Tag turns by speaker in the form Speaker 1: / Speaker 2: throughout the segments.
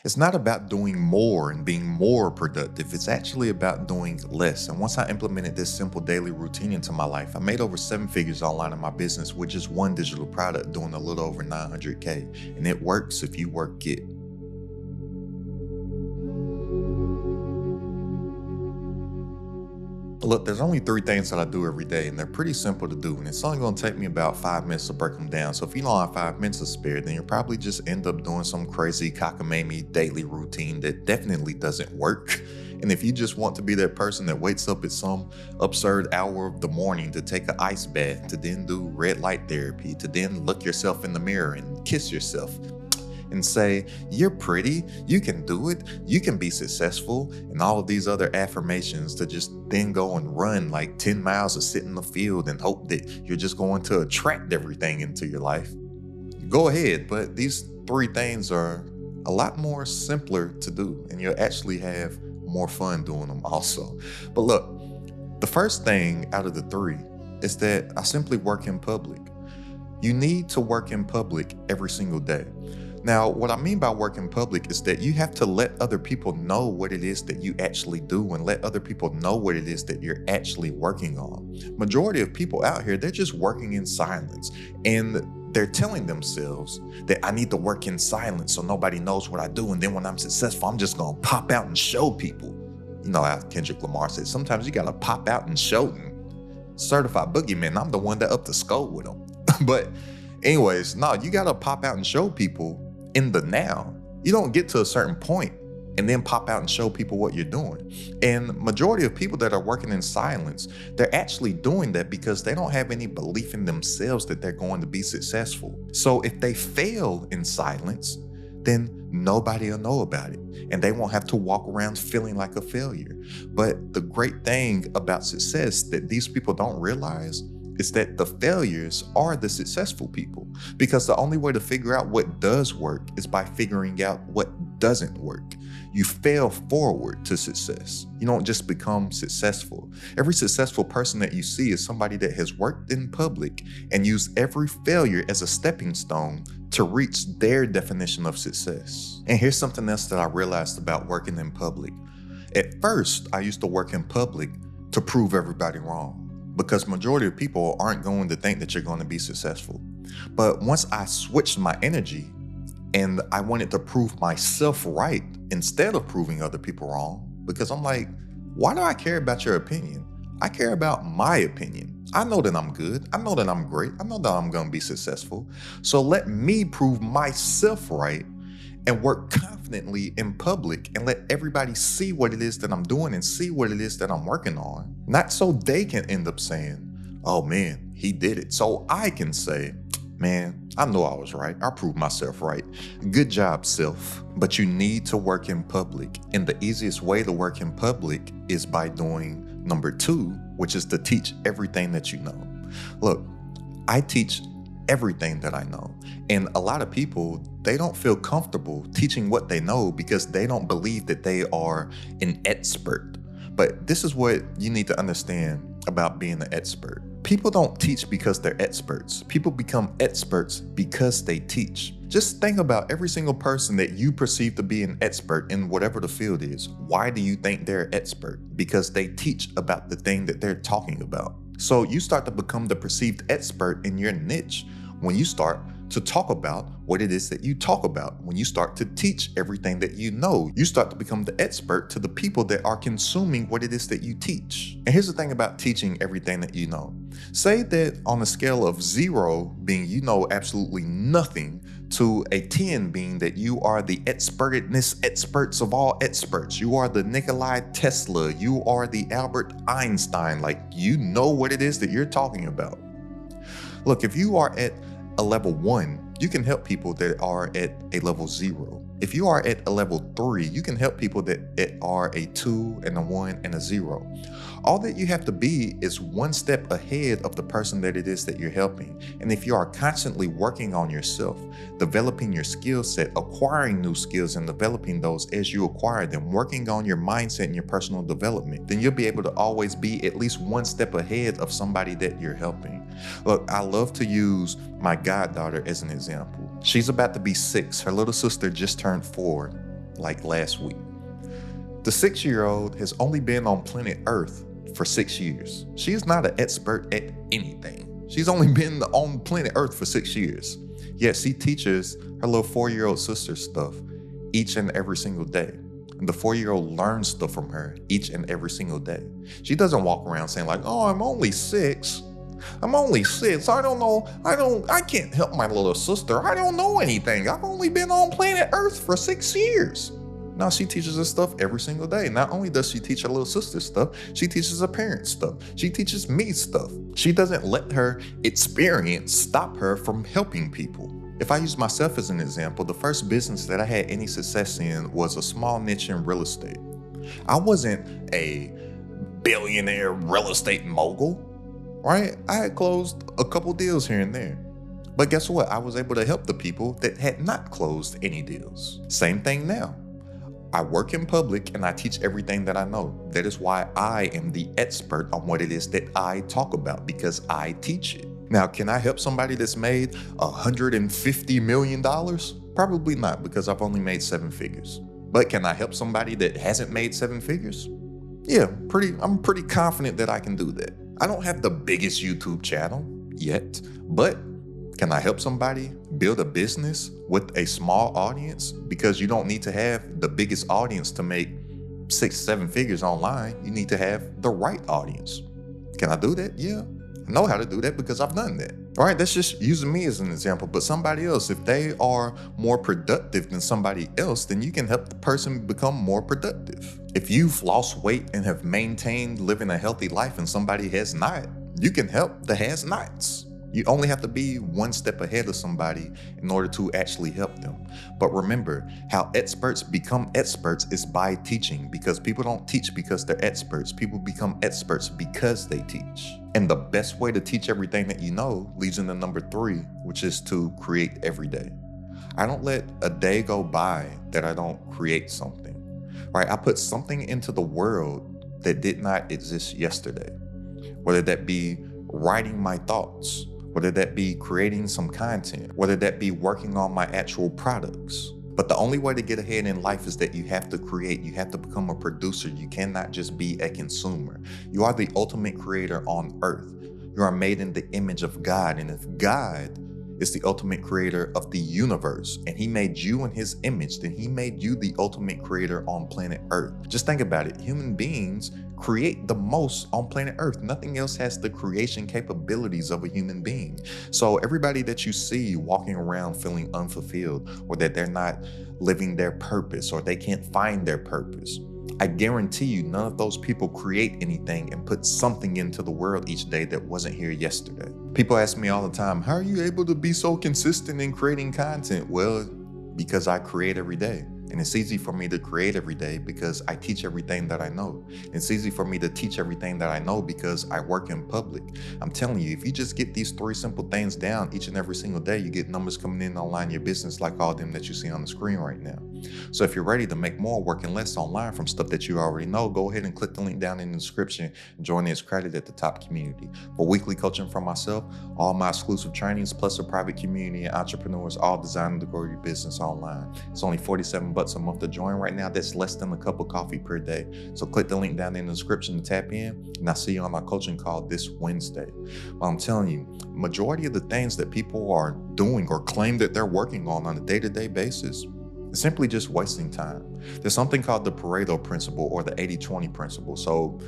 Speaker 1: It's not about doing more and being more productive. It's actually about doing less. And once I implemented this simple daily routine into my life, I made over 7 figures online in my business with just one digital product doing a little over 900K. And it works if you work it. Look, there's only 3 things that I do every day, and they're pretty simple to do, and it's only going to take me about 5 minutes to break them down. So if you don't have 5 minutes to spare, then you'll probably just end up doing some crazy cockamamie daily routine that definitely doesn't work. And if you just want to be that person that wakes up at some absurd hour of the morning to take an ice bath, to then do red light therapy, to then look yourself in the mirror and kiss yourself, and say, you're pretty, you can do it, you can be successful, and all of these other affirmations to just then go and run like 10 miles or sit in the field and hope that you're just going to attract everything into your life. Go ahead, but these 3 things are a lot more simpler to do, and you'll actually have more fun doing them also. But look, the first thing out of the 3 is that I simply work in public. You need to work in public every single day. Now, what I mean by work in public is that you have to let other people know what it is that you actually do and let other people know what it is that you're actually working on. Majority of people out here, they're just working in silence, and they're telling themselves that I need to work in silence so nobody knows what I do, and then when I'm successful, I'm just gonna pop out and show people. You know how Kendrick Lamar said, sometimes you gotta pop out and show them. Certified boogeyman, I'm the one that up the skull with them. But anyways, no, you gotta pop out and show people in the now. You don't get to a certain point and then pop out and show people what you're doing. And majority of people that are working in silence, they're actually doing that because they don't have any belief in themselves that they're going to be successful. So if they fail in silence, then nobody will know about it and they won't have to walk around feeling like a failure. But the great thing about success that these people don't realize is that the failures are the successful people, because the only way to figure out what does work is by figuring out what doesn't work. You fail forward to success. You don't just become successful. Every successful person that you see is somebody that has worked in public and used every failure as a stepping stone to reach their definition of success. And here's something else that I realized about working in public. At first, I used to work in public to prove everybody wrong, because majority of people aren't going to think that you're going to be successful. But once I switched my energy and I wanted to prove myself right instead of proving other people wrong, because I'm like, why do I care about your opinion? I care about my opinion. I know that I'm good. I know that I'm great. I know that I'm going to be successful. So let me prove myself right and work confidently in public and let everybody see what it is that I'm doing and see what it is that I'm working on. Not so they can end up saying, oh man, he did it. So I can say, man, I know I was right. I proved myself right. Good job, self. But you need to work in public. And the easiest way to work in public is by doing number 2, which is to teach everything that you know. Look, I teach everything that I know. And a lot of people, they don't feel comfortable teaching what they know because they don't believe that they are an expert. But this is what you need to understand about being an expert. People don't teach because they're experts. People become experts because they teach. Just think about every single person that you perceive to be an expert in whatever the field is. Why do you think they're an expert? Because they teach about the thing that they're talking about. So you start to become the perceived expert in your niche when you start to talk about what it is that you talk about. When you start to teach everything that you know, you start to become the expert to the people that are consuming what it is that you teach. And here's the thing about teaching everything that you know. Say that on a scale of 0 being you know absolutely nothing to a 10 being that you are the experts of all experts. You are the Nikola Tesla. You are the Albert Einstein. Like, you know what it is that you're talking about. Look, if you are at a level 1, you can help people that are at a level 0. If you are at a level 3, you can help people that are a 2 and a 1 and a 0. All that you have to be is one step ahead of the person that it is that you're helping. And if you are constantly working on yourself, developing your skill set, acquiring new skills and developing those as you acquire them, working on your mindset and your personal development, then you'll be able to always be at least one step ahead of somebody that you're helping. Look, I love to use my goddaughter as an example. She's about to be 6. Her little sister just turned 4. like last week. The 6-year-old has only been on planet Earth for 6 years. She is not an expert at anything. She's only been on planet Earth for 6 years. Yet she teaches her little 4-year-old sister stuff each and every single day. And the 4-year-old learns stuff from her each and every single day. She doesn't walk around saying like, oh, I'm only 6. I'm only 6. I don't know. I can't help my little sister. I don't know anything. I've only been on planet Earth for 6 years. No, she teaches us stuff every single day. Not only does she teach her little sister stuff, she teaches her parents stuff. She teaches me stuff. She doesn't let her experience stop her from helping people. If I use myself as an example, the first business that I had any success in was a small niche in real estate. I wasn't a billionaire real estate mogul, right? I had closed a couple deals here and there. But guess what? I was able to help the people that had not closed any deals. Same thing now. I work in public and I teach everything that I know. That is why I am the expert on what it is that I talk about, because I teach it. Now, can I help somebody that's made $150 million? Probably not, because I've only made 7 figures. But can I help somebody that hasn't made 7 figures? Yeah, I'm pretty confident that I can do that. I don't have the biggest YouTube channel yet, but can I help somebody build a business with a small audience? Because you don't need to have the biggest audience to make 6-7 figures online. You need to have the right audience. Can I do that? Yeah. I know how to do that because I've done that. All right, that's just using me as an example, but somebody else, if they are more productive than somebody else, then you can help the person become more productive. If you've lost weight and have maintained living a healthy life and somebody has not, you can help the has-nots. You only have to be one step ahead of somebody in order to actually help them. But remember, how experts become experts is by teaching, because people don't teach because they're experts. People become experts because they teach. And the best way to teach everything that you know leads into number 3, which is to create every day. I don't let a day go by that I don't create something, right? I put something into the world that did not exist yesterday, whether that be writing my thoughts, whether that be creating some content, whether that be working on my actual products. But the only way to get ahead in life is that you have to create. You have to become a producer. You cannot just be a consumer. You are the ultimate creator on earth. You are made in the image of God. And if God is the ultimate creator of the universe and he made you in his image, then he made you the ultimate creator on planet Earth. Just think about it. Human beings create the most on planet Earth. Nothing else has the creation capabilities of a human being. So everybody that you see walking around feeling unfulfilled, or that they're not living their purpose, or they can't find their purpose, I guarantee you none of those people create anything and put something into the world each day that wasn't here yesterday. People ask me all the time, how are you able to be so consistent in creating content? Well, because I create every day. And it's easy for me to create every day because I teach everything that I know. It's easy for me to teach everything that I know because I work in public. I'm telling you, if you just get these 3 simple things down each and every single day, you get numbers coming in online, your business, like all them that you see on the screen right now. So if you're ready to make more working less online from stuff that you already know, go ahead and click the link down in the description and join the It's Credit at the Top community. For weekly coaching from myself, all my exclusive trainings, plus a private community and entrepreneurs, all designed to grow your business online. It's only $47 a month to join right now. That's less than a cup of coffee per day. So click the link down in the description to tap in, and I'll see you on my coaching call this Wednesday. But I'm telling you, majority of the things that people are doing or claim that they're working on a day-to-day basis, it's simply just wasting time. There's something called the Pareto principle, or the 80-20 principle. So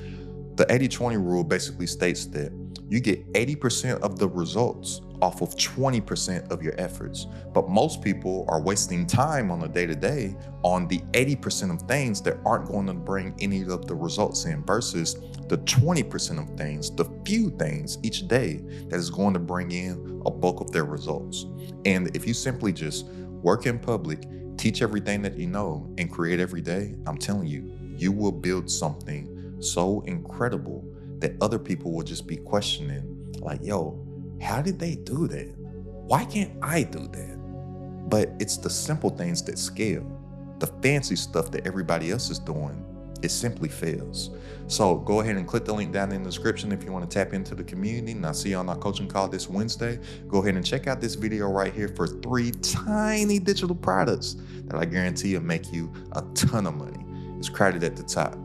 Speaker 1: the 80-20 rule basically states that you get 80% of the results off of 20% of your efforts. But most people are wasting time on a day-to-day on the 80% of things that aren't going to bring any of the results in, versus the 20% of things, the few things each day that is going to bring in a bulk of their results. And if you simply just work in public, teach everything that you know, and create every day, I'm telling you, you will build something so incredible that other people will just be questioning, like, yo, how did they do that? Why can't I do that? But it's the simple things that scale. The fancy stuff that everybody else is doing It simply fails. So go ahead and click the link down in the description if you want to tap into the community. And I'll see you on our coaching call this Wednesday. Go ahead and check out this video right here for 3 tiny digital products that I guarantee will make you a ton of money. It's crowded at the top.